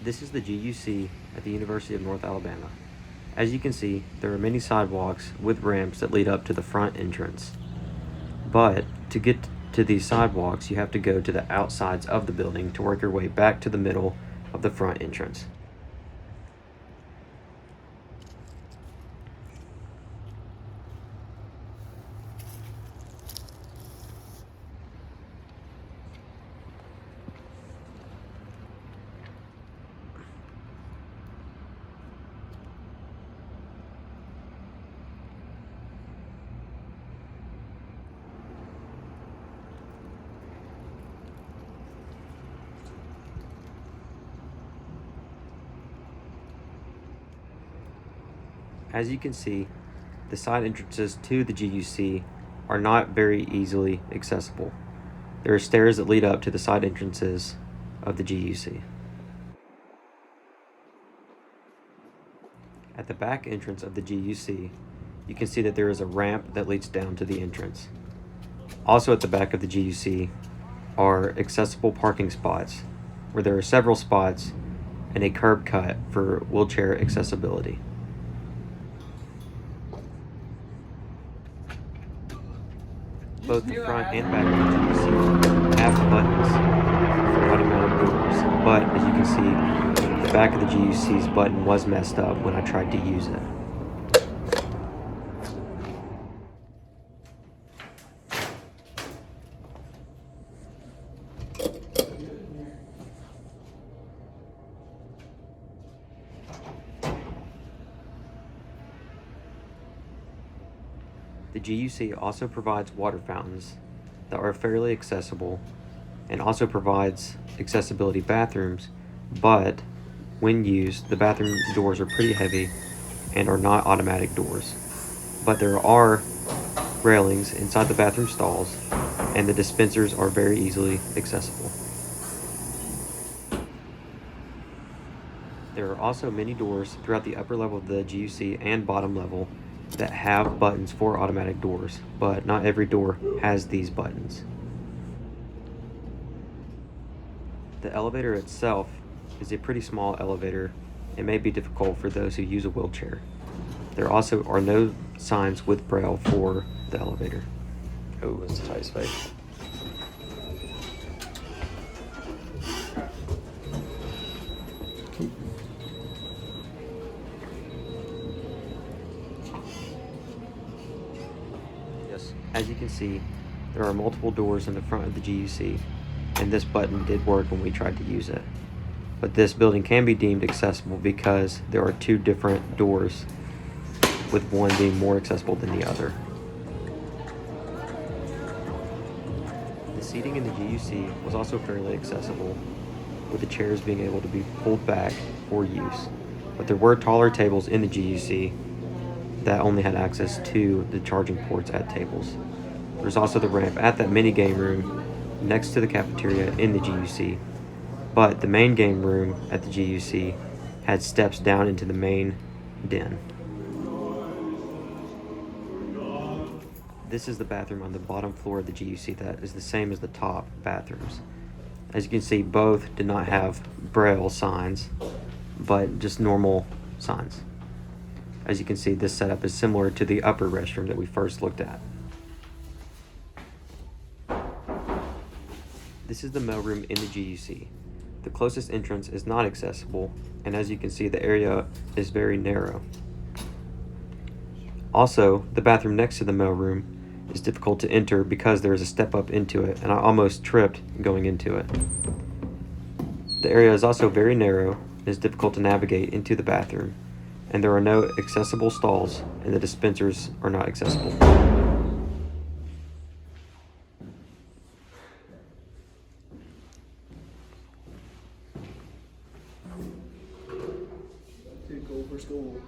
This is the GUC at the University of North Alabama. As you can see, there are many sidewalks with ramps that lead up to the front entrance. But to get to these sidewalks, you have to go to the outsides of the building to work your way back to the middle of the front entrance. As you can see, the side entrances to the GUC are not very easily accessible. There are stairs that lead up to the side entrances of the GUC. At the back entrance of the GUC, you can see that there is a ramp that leads down to the entrance. Also at the back of the GUC are accessible parking spots, where there are several spots and a curb cut for wheelchair accessibility. Both the front and back of the GUC have buttons for automatic doors, but as you can see, the back of the GUC's button was messed up when I tried to use it. The GUC also provides water fountains that are fairly accessible and also provides accessibility bathrooms, but when used, the bathroom doors are pretty heavy and are not automatic doors. But there are railings inside the bathroom stalls, and the dispensers are very easily accessible. There are also many doors throughout the upper level of the GUC and bottom level that have buttons for automatic doors, but not every door has these buttons. The elevator itself is a pretty small elevator and may be difficult for those who use a wheelchair. There also are no signs with Braille for the elevator. Oh, it's a tight space. Yes, as you can see, there are multiple doors in the front of the GUC, and this button did work when we tried to use it. But this building can be deemed accessible because there are two different doors, with one being more accessible than the other. The seating in the GUC was also fairly accessible, with the chairs being able to be pulled back for use. But there were taller tables in the GUC that only had access to the charging ports at tables. There's also the ramp at that mini game room next to the cafeteria in the GUC, but the main game room at the GUC had steps down into the main den. This is the bathroom on the bottom floor of the GUC that is the same as the top bathrooms. As you can see, both did not have Braille signs, but just normal signs. As you can see, this setup is similar to the upper restroom that we first looked at. This is the mailroom in the GUC. The closest entrance is not accessible, and as you can see, the area is very narrow. Also, the bathroom next to the mailroom is difficult to enter because there is a step up into it, and I almost tripped going into it. The area is also very narrow and is difficult to navigate into the bathroom, and there are no accessible stalls, and the dispensers are not accessible. To go for school.